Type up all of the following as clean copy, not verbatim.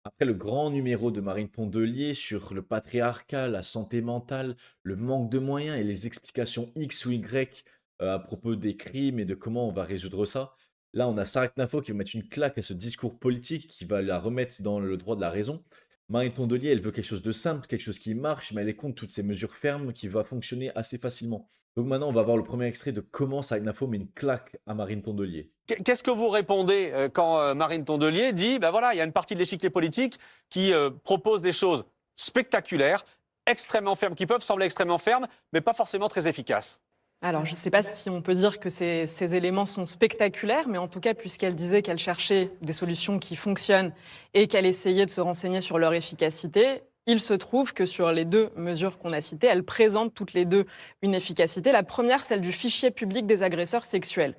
Après le grand numéro de Marine Tondelier sur le patriarcat, la santé mentale, le manque de moyens et les explications X ou Y, à propos des crimes et de comment on va résoudre ça. Là, on a Sarah Knafo qui va mettre une claque à ce discours politique, qui va la remettre dans le droit de la raison. Marine Tondelier, elle veut quelque chose de simple, quelque chose qui marche, mais elle est contre toutes ces mesures fermes qui va fonctionner assez facilement. Donc maintenant, on va voir le premier extrait de comment Sarah Knafo met une claque à Marine Tondelier. Qu'est-ce que vous répondez quand Marine Tondelier dit, ben voilà, il y a une partie de l'échiquier politique qui propose des choses spectaculaires, extrêmement fermes, qui peuvent sembler extrêmement fermes, mais pas forcément très efficaces. Alors, je ne sais pas si on peut dire que ces éléments sont spectaculaires, mais en tout cas, puisqu'elle disait qu'elle cherchait des solutions qui fonctionnent et qu'elle essayait de se renseigner sur leur efficacité, il se trouve que sur les deux mesures qu'on a citées, elles présentent toutes les deux une efficacité. La première, celle du fichier public des agresseurs sexuels.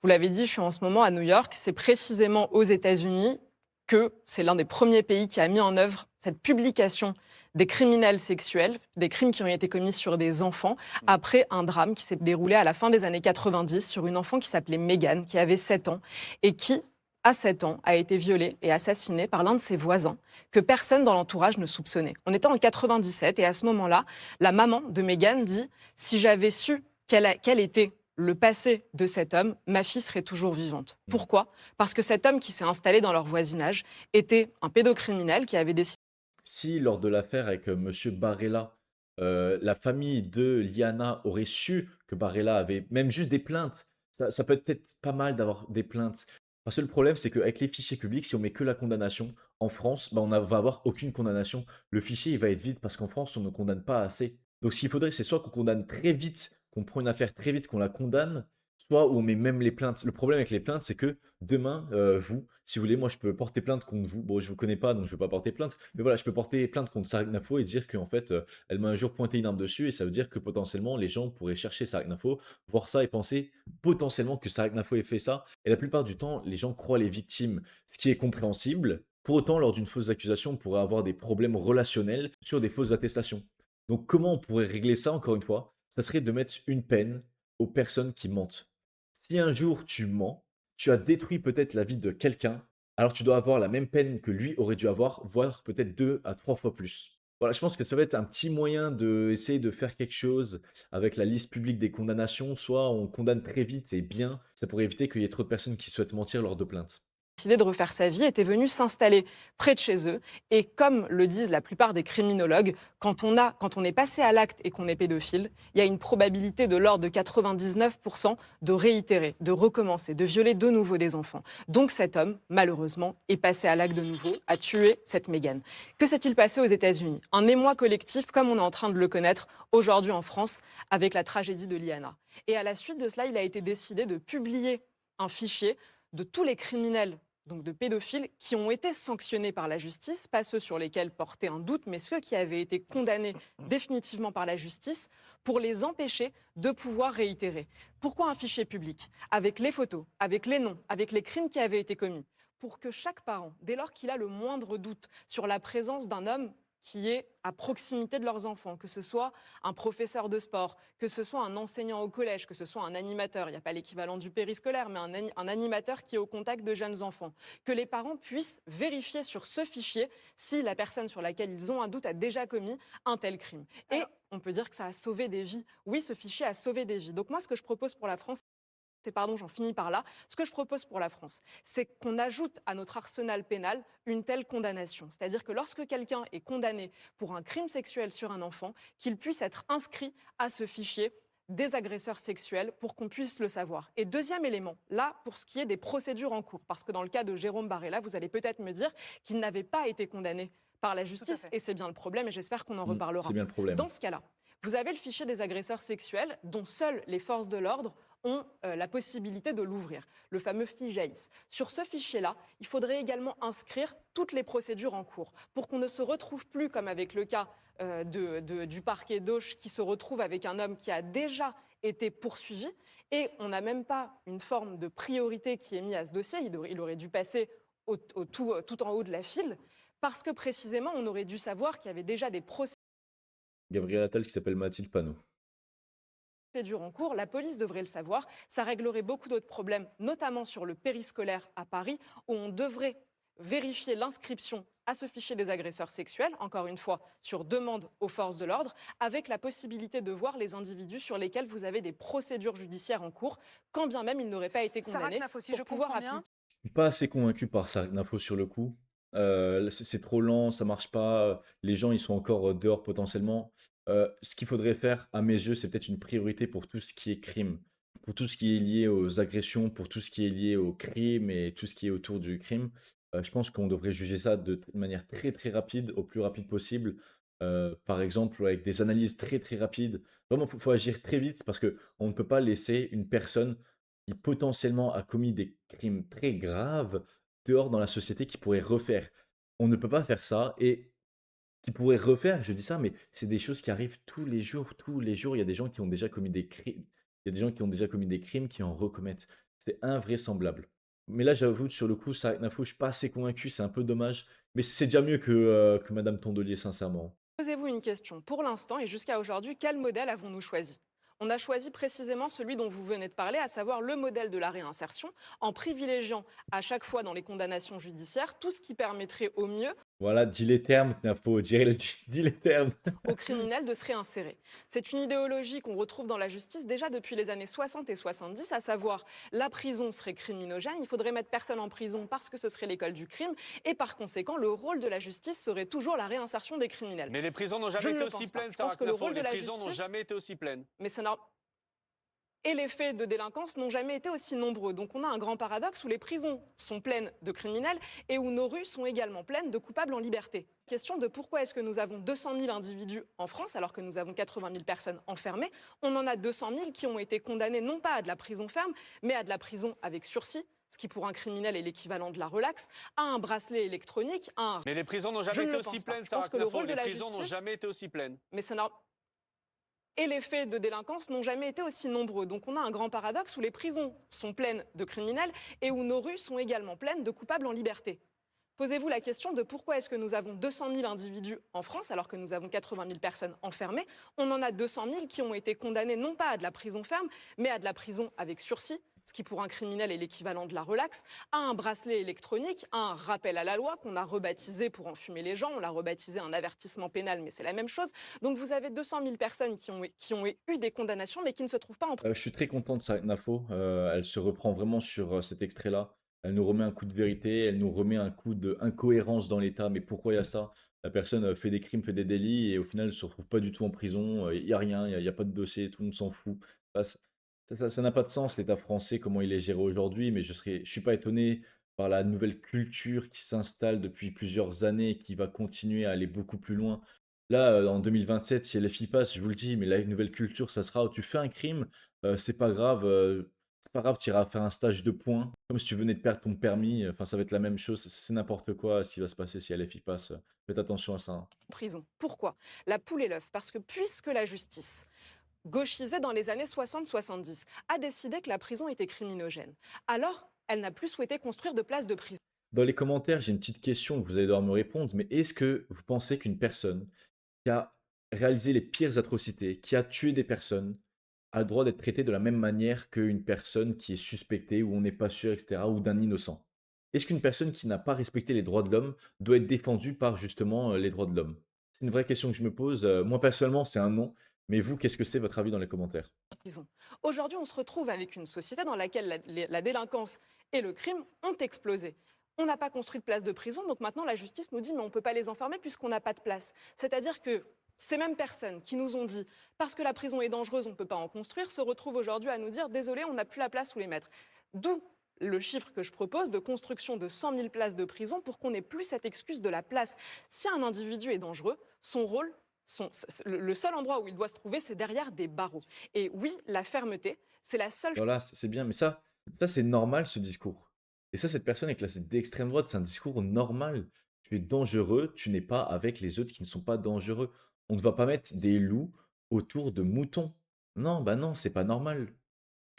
Vous l'avez dit, je suis en ce moment à New York. C'est précisément aux États-Unis que c'est l'un des premiers pays qui a mis en œuvre cette publication des criminels sexuels, des crimes qui ont été commis sur des enfants, après un drame qui s'est déroulé à la fin des années 90 sur une enfant qui s'appelait Megan, qui avait 7 ans, et qui, à 7 ans, a été violée et assassinée par l'un de ses voisins, que personne dans l'entourage ne soupçonnait. On était en 97, et à ce moment-là, la maman de Megan dit « Si j'avais su quel était le passé de cet homme, ma fille serait toujours vivante. » Mmh. Pourquoi ? Parce que cet homme qui s'est installé dans leur voisinage était un pédocriminel qui avait décidé. Si lors de l'affaire avec, monsieur Barella, la famille de Liana aurait su que Barella avait même juste des plaintes, ça peut être pas mal d'avoir des plaintes. Parce que le problème, c'est qu'avec les fichiers publics, si on met que la condamnation, en France, bah, va avoir aucune condamnation. Le fichier, il va être vide parce qu'en France, on ne condamne pas assez. Donc ce qu'il faudrait, c'est soit qu'on condamne très vite, qu'on prend une affaire très vite, qu'on la condamne, soit où on met même les plaintes. Le problème avec les plaintes, c'est que demain, vous, si vous voulez, moi, je peux porter plainte contre vous. Bon, je vous connais pas, donc je vais pas porter plainte. Mais voilà, je peux porter plainte contre Sargnafo et dire qu'en fait, elle m'a un jour pointé une arme dessus et ça veut dire que potentiellement les gens pourraient chercher Sargnafo, voir ça et penser potentiellement que Sargnafo ait fait ça. Et la plupart du temps, les gens croient les victimes, ce qui est compréhensible. Pour autant, lors d'une fausse accusation, on pourrait avoir des problèmes relationnels sur des fausses attestations. Donc comment on pourrait régler ça, encore une fois? Ça serait de mettre une peine aux personnes qui mentent. Si un jour tu mens, tu as détruit peut-être la vie de quelqu'un, alors tu dois avoir la même peine que lui aurait dû avoir, voire peut-être 2 à 3 fois plus. Voilà, je pense que ça va être un petit moyen d'essayer de faire quelque chose avec la liste publique des condamnations. Soit on condamne très vite et bien, ça pourrait éviter qu'il y ait trop de personnes qui souhaitent mentir lors de plaintes. De refaire sa vie, était venu s'installer près de chez eux. Et comme le disent la plupart des criminologues, quand on est passé à l'acte et qu'on est pédophile, il y a une probabilité de l'ordre de 99% de réitérer, de recommencer, de violer de nouveau des enfants. Donc cet homme, malheureusement, est passé à l'acte de nouveau, a tué cette Mégane. Que s'est-il passé aux États-Unis? Un émoi collectif, comme on est en train de le connaître aujourd'hui en France, avec la tragédie de Liana. Et à la suite de cela, il a été décidé de publier un fichier de tous les criminels, donc de pédophiles, qui ont été sanctionnés par la justice, pas ceux sur lesquels portait un doute, mais ceux qui avaient été condamnés définitivement par la justice, pour les empêcher de pouvoir réitérer. Pourquoi un fichier public? Avec les photos, avec les noms, avec les crimes qui avaient été commis. Pour que chaque parent, dès lors qu'il a le moindre doute sur la présence d'un homme qui est à proximité de leurs enfants, que ce soit un professeur de sport, que ce soit un enseignant au collège, que ce soit un animateur, il n'y a pas l'équivalent du périscolaire, mais un animateur qui est au contact de jeunes enfants, que les parents puissent vérifier sur ce fichier si la personne sur laquelle ils ont un doute a déjà commis un tel crime. Et on peut dire que ça a sauvé des vies. Oui, ce fichier a sauvé des vies. Donc moi, ce que je propose pour la France, pardon, j'en finis par là. Ce que je propose pour la France, c'est qu'on ajoute à notre arsenal pénal une telle condamnation. C'est-à-dire que lorsque quelqu'un est condamné pour un crime sexuel sur un enfant, qu'il puisse être inscrit à ce fichier des agresseurs sexuels pour qu'on puisse le savoir. Et deuxième élément, là, pour ce qui est des procédures en cours, parce que dans le cas de Jérôme Barella, vous allez peut-être me dire qu'il n'avait pas été condamné par la justice, et c'est bien le problème, et j'espère qu'on en C'est reparlera. bien le problème. Dans ce cas-là, vous avez le fichier des agresseurs sexuels dont seules les forces de l'ordre ont la possibilité de l'ouvrir, le fameux FIGEIS. Sur ce fichier-là, il faudrait également inscrire toutes les procédures en cours pour qu'on ne se retrouve plus, comme avec le cas du parquet d'Auch, qui se retrouve avec un homme qui a déjà été poursuivi, et on n'a même pas une forme de priorité qui est mise à ce dossier. Il aurait dû passer tout en haut de la file, parce que précisément, on aurait dû savoir qu'il y avait déjà des procédures Gabriel Attal qui s'appelle Mathilde Panot. en cours, la police devrait le savoir. Ça réglerait beaucoup d'autres problèmes, notamment sur le périscolaire à Paris, où on devrait vérifier l'inscription à ce fichier des agresseurs sexuels, encore une fois, sur demande aux forces de l'ordre, avec la possibilité de voir les individus sur lesquels vous avez des procédures judiciaires en cours, quand bien même ils n'auraient pas été Sarah condamnés, Knaf aussi, pour je pouvoir comprends bien. appliquer. Je suis pas assez convaincu par Sargnafo sur le coup. C'est trop lent, ça marche pas. Les gens, ils sont encore dehors potentiellement. Ce qu'il faudrait faire, à mes yeux, c'est peut-être une priorité pour tout ce qui est crime, pour tout ce qui est lié aux agressions, pour tout ce qui est lié au crime et tout ce qui est autour du crime. Je pense qu'on devrait juger ça de manière très très rapide, au plus rapide possible. Par exemple, avec des analyses très très rapides. Vraiment, faut agir très vite parce que on ne peut pas laisser une personne qui potentiellement a commis des crimes très graves dehors dans la société qui pourrait refaire. On ne peut pas faire ça et qui pourrait refaire, je dis ça, mais c'est des choses qui arrivent tous les jours, il y a des gens qui ont déjà commis des crimes, il y a des gens qui ont déjà commis des crimes qui en recommettent. C'est invraisemblable. Mais là, j'avoue, sur le coup, ça, Nafou, je suis pas assez convaincu, c'est un peu dommage, mais c'est déjà mieux que Madame Tondelier, sincèrement. Posez-vous une question. Pour l'instant et jusqu'à aujourd'hui, quel modèle avons-nous choisi? On a choisi précisément celui dont vous venez de parler, à savoir le modèle de la réinsertion, en privilégiant à chaque fois dans les condamnations judiciaires tout ce qui permettrait au mieux Voilà, dis les termes, Nafou, dis les termes. aux criminels de se réinsérer. C'est une idéologie qu'on retrouve dans la justice déjà depuis les années 60 et 70, à savoir la prison serait criminogène, il faudrait mettre personne en prison parce que ce serait l'école du crime, et par conséquent, le rôle de la justice serait toujours la réinsertion des criminels. Mais les prisons n'ont Je jamais ne été le aussi pense pas. pleines, Je pense Sarah que le Knafo. rôle de Les la prisons n'ont justice, jamais été aussi pleines. mais ça n'a et les faits de délinquance n'ont jamais été aussi nombreux. Donc on a un grand paradoxe où les prisons sont pleines de criminels et où nos rues sont également pleines de coupables en liberté. Question de pourquoi est-ce que nous avons 200 000 individus en France alors que nous avons 80 000 personnes enfermées. On en a 200 000 qui ont été condamnés non pas à de la prison ferme, mais à de la prison avec sursis, ce qui pour un criminel est l'équivalent de la relaxe, à un bracelet électronique, à un... Mais les prisons n'ont Je jamais ne été le aussi pense pas. pleines, Je pense Sarah que le Knafo. rôle de Les la prisons n'ont justice, jamais été aussi pleines. mais ça n'a et les faits de délinquance n'ont jamais été aussi nombreux. Donc on a un grand paradoxe où les prisons sont pleines de criminels et où nos rues sont également pleines de coupables en liberté. Posez-vous la question de pourquoi est-ce que nous avons 200 000 individus en France alors que nous avons 80 000 personnes enfermées. On en a 200 000 qui ont été condamnés non pas à de la prison ferme, mais à de la prison avec sursis, ce qui pour un criminel est l'équivalent de la relaxe, à un bracelet électronique, à un rappel à la loi qu'on a rebaptisé pour enfumer les gens, on l'a rebaptisé un avertissement pénal, mais c'est la même chose. Donc vous avez 200 000 personnes qui ont eu des condamnations, mais qui ne se trouvent pas en prison. Je suis très content de Sargnafo. Elle se reprend vraiment sur cet extrait-là. Elle nous remet un coup de vérité, elle nous remet un coup d'incohérence dans l'État. Mais pourquoi il y a ça? La personne fait des crimes, fait des délits, et au final, elle ne se retrouve pas du tout en prison. Il n'y a rien, il y a pas de dossier, tout le monde s'en fout. Enfin, ça n'a pas de sens, l'État français, comment il est géré aujourd'hui, mais je suis pas étonné par la nouvelle culture qui s'installe depuis plusieurs années et qui va continuer à aller beaucoup plus loin. Là, en 2027, si LFI passe, je vous le dis, mais la nouvelle culture, ça sera: tu fais un crime, c'est pas grave, tu iras faire un stage de points, comme si tu venais de perdre ton permis, enfin, ça va être la même chose, c'est n'importe quoi ce qui va se passer si LFI passe, faites attention à ça, hein. Prison. Pourquoi? La poule et l'œuf. Parce que puisque la justice, gauchisée dans les années 60-70, a décidé que la prison était criminogène, alors elle n'a plus souhaité construire de places de prison. Dans les commentaires, j'ai une petite question, vous allez devoir me répondre, mais est-ce que vous pensez qu'une personne qui a réalisé les pires atrocités, qui a tué des personnes, a le droit d'être traitée de la même manière qu'une personne qui est suspectée ou on n'est pas sûr, etc., ou d'un innocent? Est-ce qu'une personne qui n'a pas respecté les droits de l'homme doit être défendue par justement les droits de l'homme? C'est une vraie question que je me pose. Moi, personnellement, c'est un non. Mais vous, qu'est-ce que c'est votre avis dans les commentaires? Prison. Aujourd'hui, on se retrouve avec une société dans laquelle la délinquance et le crime ont explosé. On n'a pas construit de place de prison, donc maintenant la justice nous dit mais on ne peut pas les enfermer puisqu'on n'a pas de place. C'est-à-dire que ces mêmes personnes qui nous ont dit parce que la prison est dangereuse, on ne peut pas en construire, se retrouvent aujourd'hui à nous dire désolé, on n'a plus la place où les mettre. D'où le chiffre que je propose de construction de 100 000 places de prison pour qu'on n'ait plus cette excuse de la place. Si un individu est dangereux, son rôle, le seul endroit où il doit se trouver, c'est derrière des barreaux. Et oui, la fermeté, c'est la seule Voilà, c'est bien, mais ça c'est normal ce discours. Et ça, cette personne est classée d'extrême droite, c'est un discours normal. Tu es dangereux, tu n'es pas avec les autres qui ne sont pas dangereux. On ne va pas mettre des loups autour de moutons. Non, bah non, c'est pas normal.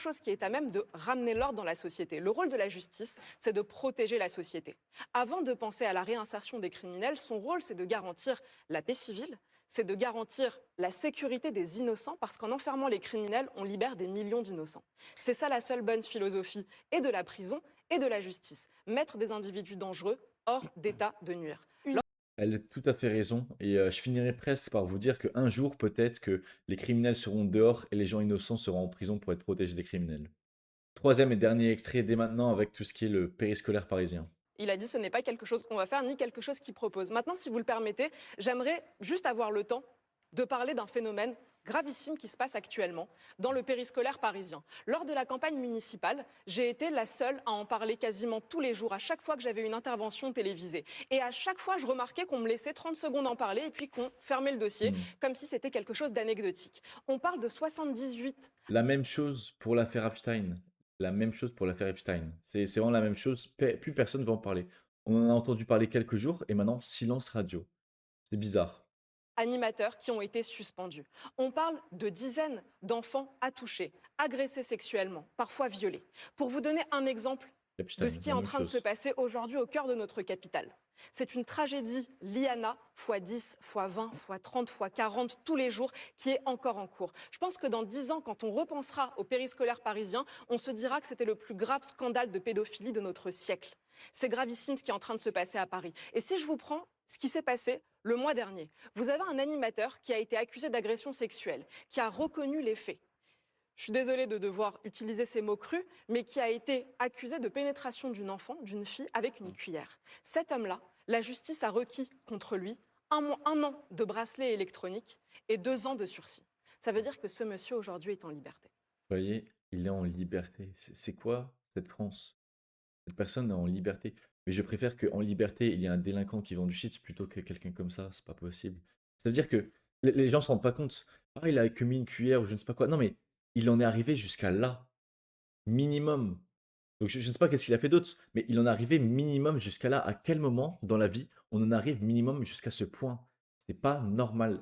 chose qui est à même de ramener l'ordre dans la société. Le rôle de la justice, c'est de protéger la société. Avant de penser à la réinsertion des criminels, son rôle, c'est de garantir la paix civile, c'est de garantir la sécurité des innocents, parce qu'en enfermant les criminels, on libère des millions d'innocents. C'est ça la seule bonne philosophie et de la prison et de la justice. Mettre des individus dangereux hors d'état de nuire. Elle a tout à fait raison et je finirai presque par vous dire qu'un jour, peut-être que les criminels seront dehors et les gens innocents seront en prison pour être protégés des criminels. Troisième et dernier extrait dès maintenant avec tout ce qui est le périscolaire parisien. Il a dit ce n'est pas quelque chose qu'on va faire ni quelque chose qu'il propose. Maintenant, si vous le permettez, j'aimerais juste avoir le temps de parler d'un phénomène gravissime qui se passe actuellement dans le périscolaire parisien. Lors de la campagne municipale, j'ai été la seule à en parler quasiment tous les jours, à chaque fois que j'avais une intervention télévisée. Et à chaque fois, je remarquais qu'on me laissait 30 secondes en parler et puis qu'on fermait le dossier Mmh. comme si c'était quelque chose d'anecdotique. On parle de 78. La même chose pour l'affaire Epstein. La même chose pour l'affaire Epstein. C'est vraiment la même chose. Plus personne ne va en parler. On en a entendu parler quelques jours et maintenant, silence radio. C'est bizarre. Animateurs qui ont été suspendus. On parle de dizaines d'enfants à toucher, agressés sexuellement, parfois violés. Pour vous donner un exemple de Epstein, ce qui est la en même train de se chose. passer aujourd'hui au cœur de notre capitale. C'est une tragédie Liana fois 10, fois 20, fois 30, fois 40 tous les jours qui est encore en cours. Je pense que dans 10 ans, quand on repensera au périscolaire parisien, on se dira que c'était le plus grave scandale de pédophilie de notre siècle. C'est gravissime ce qui est en train de se passer à Paris. Et si je vous prends ce qui s'est passé le mois dernier, vous avez un animateur qui a été accusé d'agression sexuelle, qui a reconnu les faits. Je suis désolée de devoir utiliser ces mots crus, mais qui a été accusé de pénétration d'une enfant, d'une fille, avec une cuillère. Cet homme-là, la justice a requis contre lui un an de bracelet électronique et 2 ans de sursis. Ça veut dire que ce monsieur aujourd'hui est en liberté. Vous voyez, il est en liberté. C'est quoi cette France? Cette personne est en liberté. Mais je préfère qu'en liberté, il y ait un délinquant qui vend du shit plutôt que quelqu'un comme ça. C'est pas possible. Ça veut dire que les gens se rendent pas compte. Ah, il a que mis une cuillère ou je ne sais pas quoi. Non, mais il en est arrivé jusqu'à là. Minimum. Donc je ne sais pas qu'est-ce qu'il a fait d'autre, mais il en est arrivé minimum jusqu'à là. À quel moment dans la vie on en arrive minimum jusqu'à ce point? C'est pas normal.